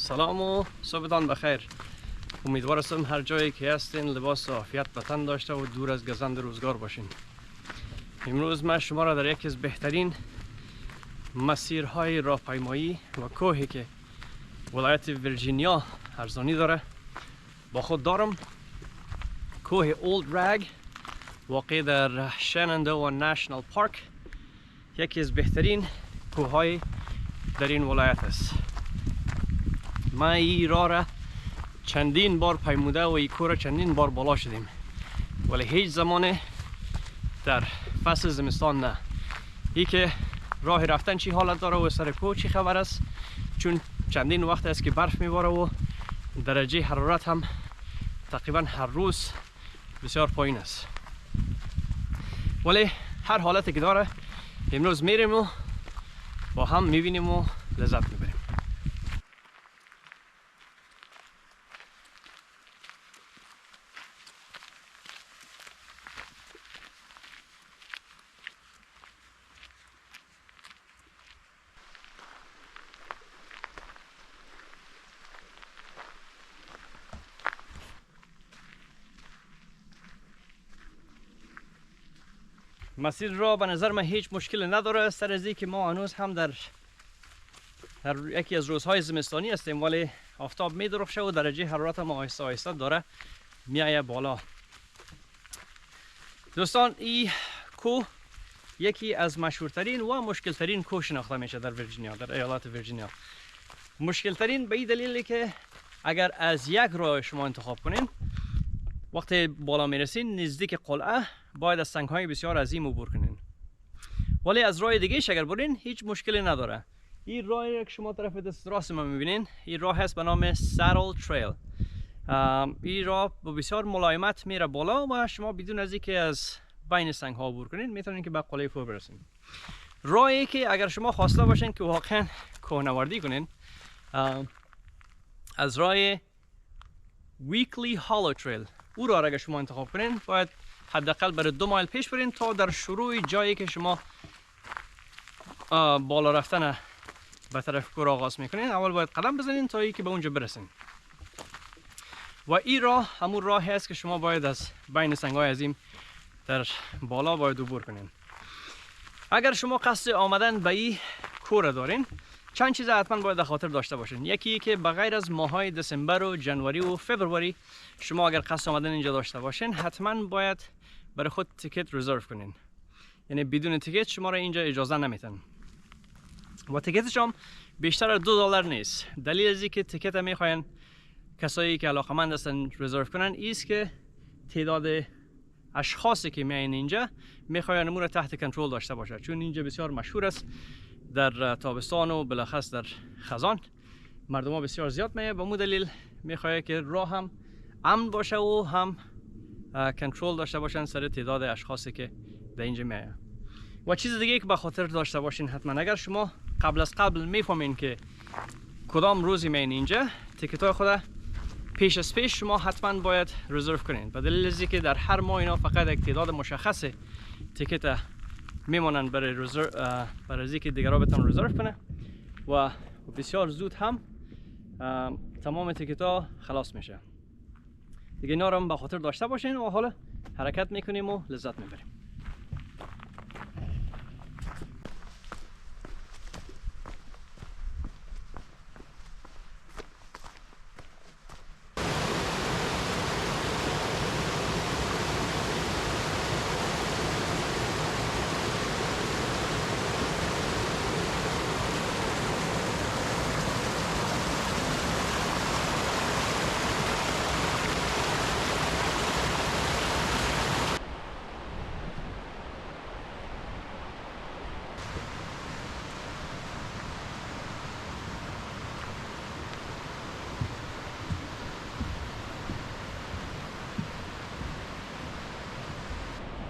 سلام و صبحتان بخیر. امیدوار هستم هر جایی که هستین لباس عافیت به تن داشته و دور از گزند روزگار باشین. امروز من شما را در یکی از بهترین مسیرهای راهپیمایی و کوهی که ولایت ویرجینیا ارزانی داره با خود دارم. کوه اولد رگ واقع در شنندووا نشنال پارک، یکی از بهترین کوههای در این ولایت است. ما این راه را چندین بار پیموده و این کوه را چندین بار بالا شدیم، ولی هیچ زمان در فصل زمستان نه. ای که راه رفتن چی حالت داره و سر کوه چی خبر است، چون چندین وقت است که برف میباره و درجه حرارت هم تقریبا هر روز بسیار پایین است. ولی هر حالتی که داره امروز میریم و با هم میبینیم و لذت میبریم. مسیر را به نظر من هیچ مشکلی نداره، سر از که ما هنوز هم در یکی از روزهای زمستانی هستیم، ولی آفتاب می درخشه و درجه حرارت ما آهسته آهسته داره میایه بالا. دوستان، این کوه یکی از مشهورترین و مشکلترین کوه شناخته میشه در ویرجینیا، در ایالات ویرجینیا. مشکلترین به این دلیلی که اگر از یک راه شما انتخاب کنین، وقتی بالا میرسین نزدیک قلعه باید از سنگ‌های بسیار عظیم عبور کنین، ولی از راه دیگه اگر برین هیچ مشکلی نداره. این راهی که شما طرف دست راست ما میبینین، این راه هست به نام سادل تریل. این راه با بسیار ملایمت میره بالا و شما بدون از اینکه از بین سنگ‌ها عبور کنین میتونین که به قلعه فو برسین. راهی که اگر شما خواسته باشین که واقعا کوهنوردی کنین، از راه ویکلی هالو تریل، او راه را اگر شما انتخاب کنین باید حداقل برای 2 مایل پیش برین تا در شروع جایی که شما بالا رفتن به طرف کوه آغاز میکنین اول باید قدم بزنین تا اینکه به اونجا برسین. و این راه همون راهی است که شما باید از بین سنگ‌های عظیم در بالا باید عبور کنین. اگر شما قصد آمدن به این کوه را دارین، چند چیز حتما باید در خاطر داشته باشین. یکی که بغیر از ماهای دسامبر و جنوری و فوریه شما اگر قصد آمدن اینجا داشته باشین، حتما باید برای خود تیکت رزرو کنین. یعنی بدون تیکت شما را اینجا اجازه نمیتن و تیکتش هم بیشتر از $2 نیست. دلیل از اینکه تیکت میخواین کسایی که علاقمند هستن رزرو کنن ایست که تعداد اشخاصی که میاین اینجا میخواین امور تحت کنترل داشته باشه، چون اینجا بسیار مشهور است در تابستان و بالاخص در خزان مردم ها بسیار زیاد میه. به مو دلیل میخواد که راه هم امن باشه و هم کنترل داشته باشن سر تعداد اشخاصی که در اینجا میایه. و چیز دیگه که به خاطر داشته باشین حتما، اگر شما قبل از قبل میفهمین که کدام روزی میاین اینجا، تیکت های خود پیش از پیش شما حتما باید رزرو کنین. به دلیل از اینکه در هر ماه اینا فقط یک تعداد مشخص تیکت میمونن برای اینکه دیگرها بتونن رزرو کنه و بسیار زود هم تمام تیکت ها خلاص میشه. دیگه اینا رو هم به خاطر داشته باشین و حالا حرکت میکنیم و لذت میبریم.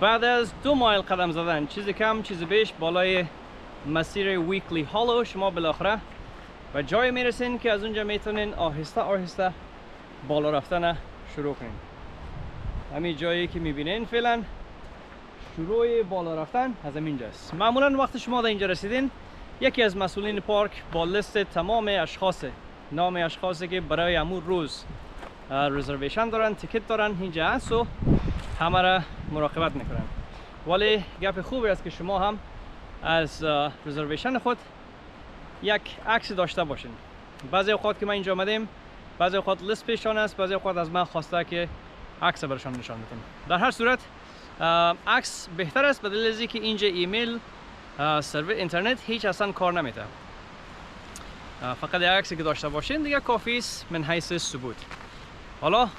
بعد از 2 مایل قدم زدن، چیز کم چیز بیش بالای مسیر ویکلی هالو، شما بالاخره به جای میرسین که از اونجا میتونین آهسته آهسته بالا رفتن شروع کنین. همین جایی که میبینین فعلا شروع بالا رفتن از اینجاست. معمولا وقتی شما در اینجا رسیدین، یکی از مسئولین پارک با لیست تمام اشخاص نام اشخاصی که برای امور روز رزرویشن دارن، تیکت دارن اینجا هست و همه را مراقبت میکنن. ولی گپ خوبی است که شما هم از رزرویشن خود یک عکس داشته باشین. بعضی اوقات که ما اینجا آمدیم، بعضی اوقات لیست پیشان است، بعضی اوقات از من خواسته که عکس برشان نشان بدیم. در هر صورت عکس بهتر است، به دلیل که اینجا ایمیل، سرور اینترنت هیچ اصلا کار نمیده. فقط یک عکسی که داشته باشین دیگه کافی است من حیث ثبوت. حالا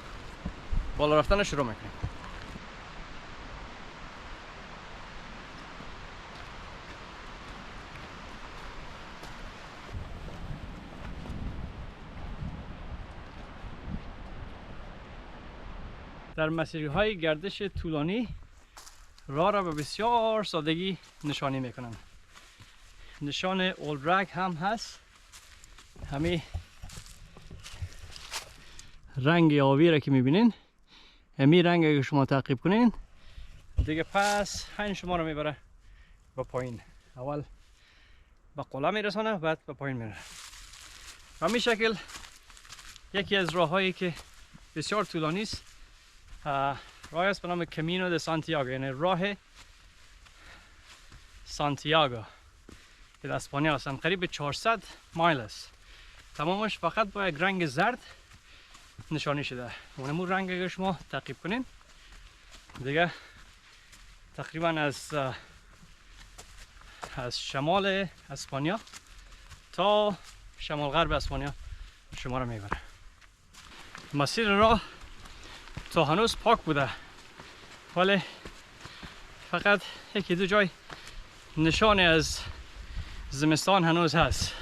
بالا رفتن شروع میکنیم. در مسیرهای گردش طولانی راه را به بسیار سادگی نشانی میکنن. نشان اولدرگ هم هست، همین رنگ آبی را که میبینین، همین رنگ اگه شما تعقیب کنین دیگه پس همین شما رو میبره به پایین. اول به قله میرسانه، بعد به پایین میره. همین شکل یکی از راه هایی که بسیار طولانی است، راه است به نام کامینو د سانتیاگو، یعنی راه سانتیاگو که در اسپانیا هستن. قریب 400 مایل است. تمامش فقط با یک رنگ زرد نشانی شده. اونمون رنگ اگر شما تعقیب کنین دیگه تقریبا از شمال اسپانیا تا شمال غرب اسپانیا شما رو میبره. مسیر راه تا هنوز پاک بوده، ولی فقط یکی دو جای نشانی از زمستان هنوز هست.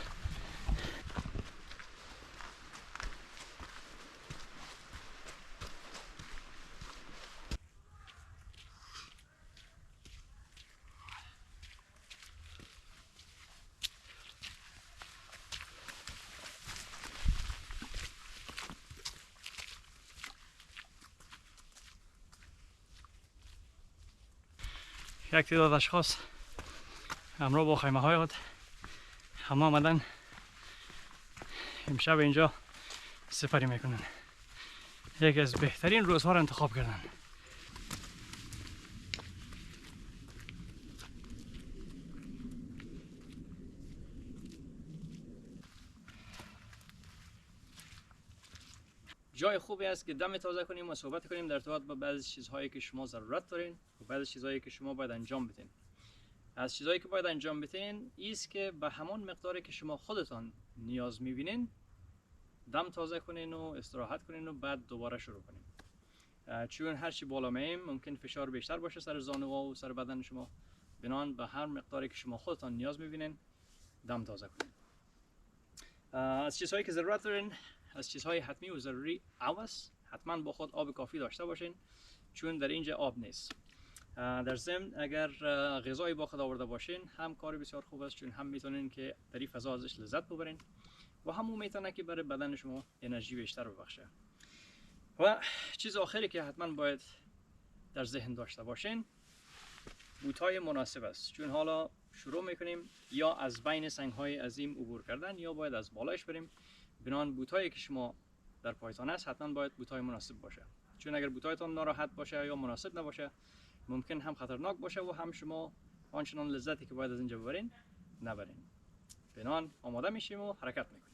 یک تعداد اشخاص همراه با خیمه های خود همه آمدن امشب اینجا سپری میکنن. یکی از بهترین روزها را انتخاب کردن. جای خوبی است که دم تازه کنیم و صحبت کنیم در ارتباط با بعضی چیزهایی که شما ضرورت دارین و بعضی چیزهایی که شما باید انجام بدین. از چیزهایی که باید انجام بدین است که به همان مقداری که شما خودتان نیاز میبینین دم تازه کنین و استراحت کنین و بعد دوباره شروع کنین. چون هرچی بالا میایم ممکن فشار بیشتر باشه سر زانوها و سر بدن شما. بنابراین به هر مقداری که شما خودتان نیاز میبینین دم تازه کنین. از چیزهایی که ضرورت دارین، از چیزهای حتمی و ضروری است، حتما با خود آب کافی داشته باشین، چون در اینجا آب نیست. در ضمن اگر غذایی با خود آورده باشین هم کار بسیار خوب است، چون هم میتونین که در این فضا ازش لذت ببرین و هم میتونه که برای بدن شما انرژی بیشتر ببخشه. و چیز آخری که حتما باید در ذهن داشته باشین بوت‌های مناسب است، چون حالا شروع میکنیم یا از بین سنگ‌های عظیم عبور کردن یا باید از بالایش بریم. بنابراین بوت‌هایی که شما در پایتان است حتما باید بوت‌های مناسب باشه، چون اگر بوت‌هایتان ناراحت باشه یا مناسب نباشه ممکن هم خطرناک باشه و هم شما آنچنان لذتی که باید از اینجا ببرین نبرین. بنابراین آماده میشیم و حرکت میکنیم.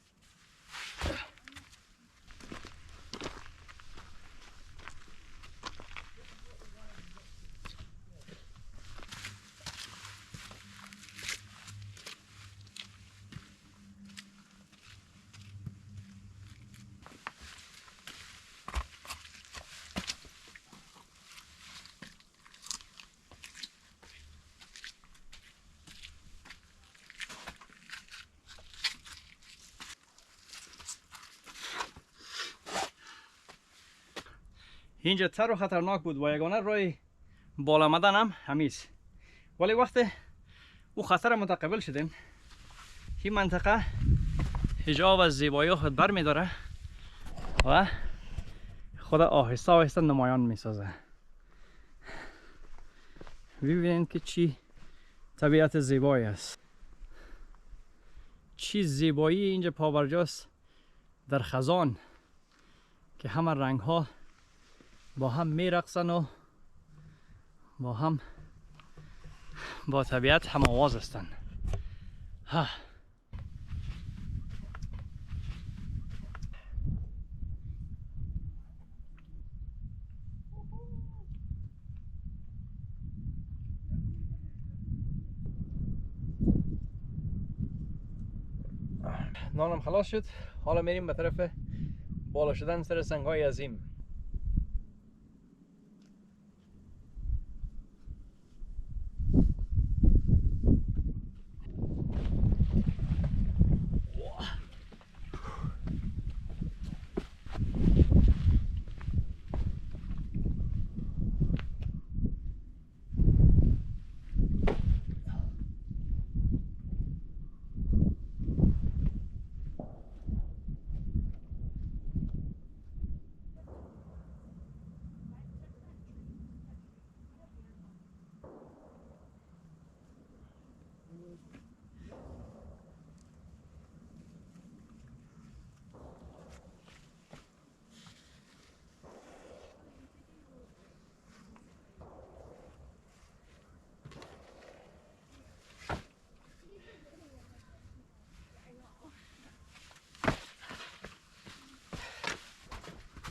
اینجا تر و خطرناک بود و یگانه راه بالا آمدن هم همیست. ولی وقتی او خطر متقبل شدیم این منطقه حجاب از زیبایی خود بر می داره و خود آهسته آهسته نمایان می سازه. ببینید که چی طبیعت زیبایی است، چی زیبایی اینجا پابرجاست در خزان که همه رنگ ها با هم میرقصن و با هم با طبیعت هم آواز هستند. نانم خلاص شد. حالا میریم به طرف بالا شدن سر سنگ‌های عظیم.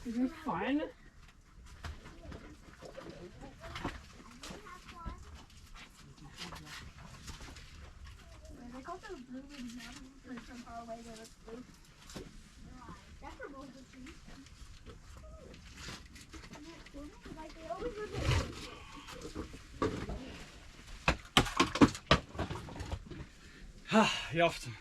Is it fun? Like also blue and yellow, like from far away they look blue. That's for both the trees. Like they always look like یافتم.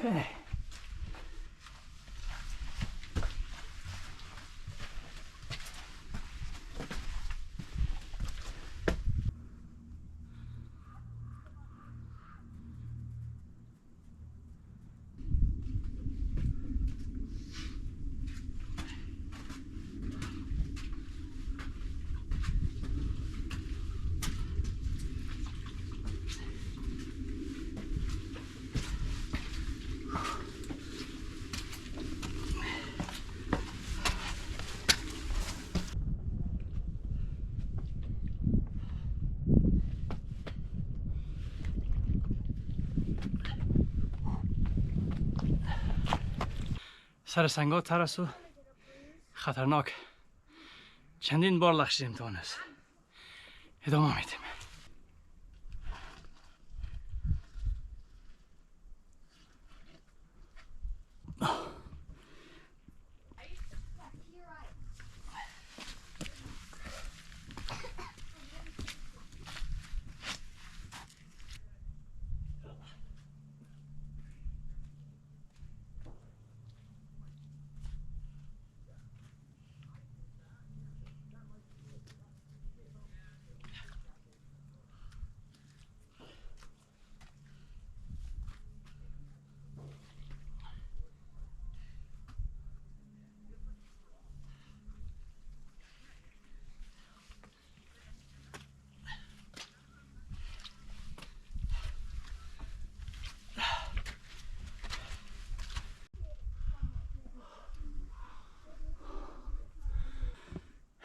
Okay. سر سنگا ترس و خطرناک. چندین بار لغزیدیم تو آن است. ادامه میدیم.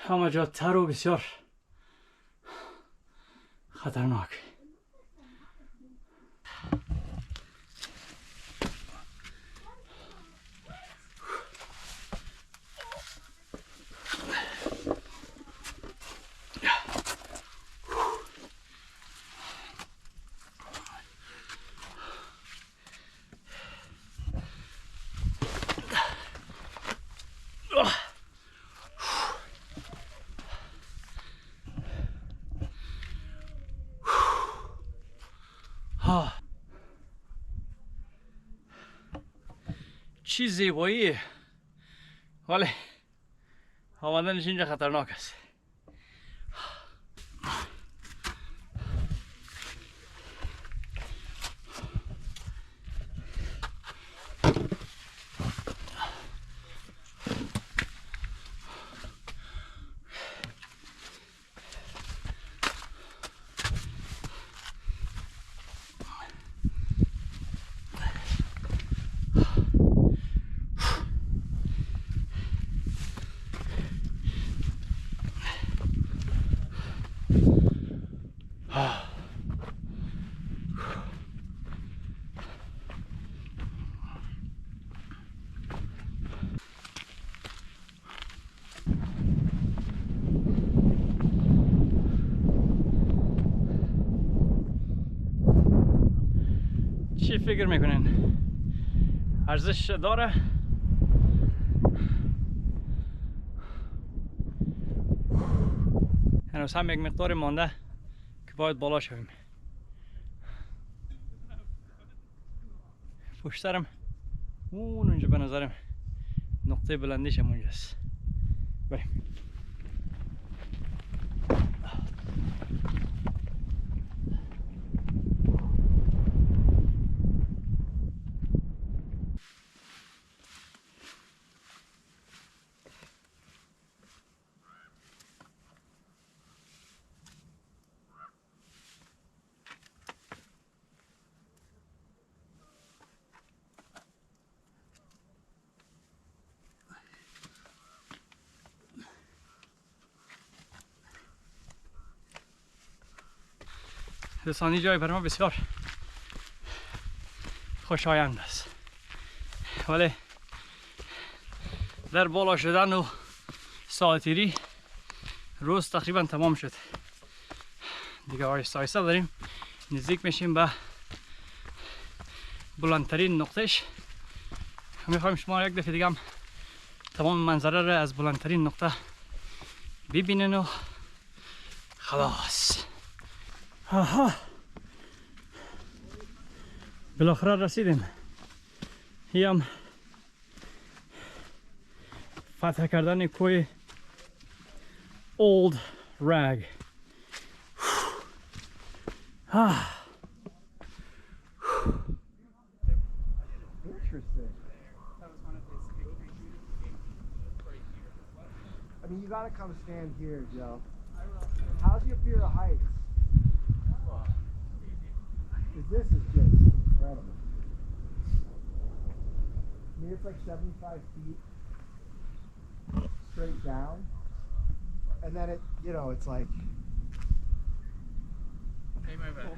همه جا تر و بسیار خطرناک. چی زیبایی، ولی آمدنش اینجا خطرناک است. چی فکر میکنین؟ ارزش داره؟ هنوز هم یک مقدار مانده که باید بالا شویم. پشترم اونجا به نظرم نقطه بلندیش هم اونجاست. بریم. رسانی جای برای ما بسیار خوشایند است، ولی در بالا شدن و ساعتیری روز تقریبا تمام شد. دیگه آهسته آهسته داریم نزدیک میشیم به بلندترین نقطهش. میخوایم شما یک دفعه دیگه هم تمام منظره را از بلندترین نقطه ببینین و خلاص. آها، بالاخره رسیدیم. این هم فتح کردن کوه Old Rag. Interesting. I mean, you gotta come stand here, Joe. How's your fear of heights? Because this is just incredible. I mean, it's like 75 feet straight down. And then it, you know, it's like... Hey, my bad.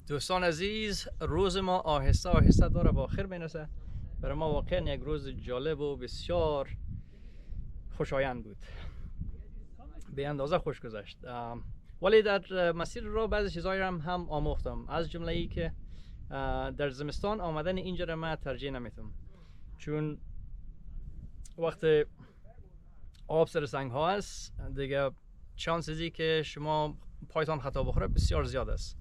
دوستان عزیز، روز ما آهسته آهسته داره به آخر میرسه. برای ما واقعا یک روز جالب و بسیار خوشایند بود، به اندازه خوش گذشت. ولی در مسیر را بعضی چیزایی هم آموختم، از جمله ای که در زمستان آمدن اینجا را من ترجیح نمیتم، چون وقت آب سر سنگ ها است دیگه چانسی که شما پایتان خطا بخوره بسیار زیاد است.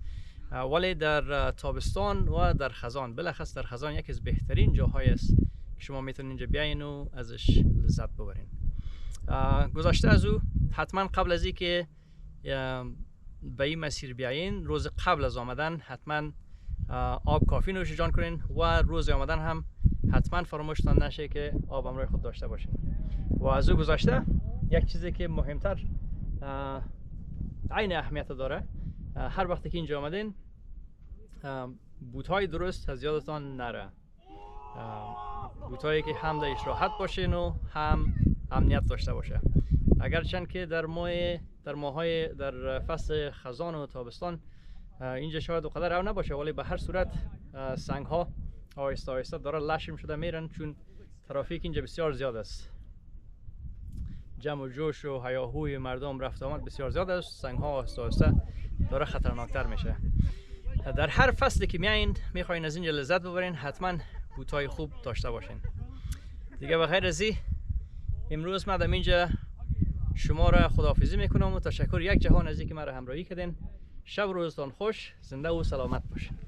ولی در تابستان و در خزان، بالاخص در خزان، یکی از بهترین جاهای است که شما میتونید اینجا بیاین و ازش لذت ببرین. گذشته از او حتما قبل از اینکه به این مسیر بیاین، روز قبل از آمدن حتما آب کافی نوش جان کنین و روز آمدن هم حتما فراموشتان نشه که آب همراه خود داشته باشین. و از او گذشته یک چیزی که مهمتر عین اهمیت داره، هر وقتی که اینجا آمدین بوت‌های درست از یادتان نره. بوت‌هایی که هم درش راحت باشین و هم امنیت داشته باشه. اگرچند که در فصل خزان و تابستان اینجا شاید اونقدر رو نباشه، ولی به هر صورت سنگ ها آهسته آهسته داره لشم شده میرن، چون ترافیک اینجا بسیار زیاد است. جمع و جوش و هیاهوی مردم رفت آمد بسیار زیاد است. سنگ ها آهسته آهسته داره خطرناکتر میشه. در هر فصلی که میایین میخواین از اینجا لذت ببرین، حتما بوتای خوب داشته باشین. دیگه بخیر از امروز من اینجا شما را خداحافظی میکنم و تشکر یک جهان از اینکه مرا همراهی کردین. شب و روزتان خوش، زنده و سلامت باشین.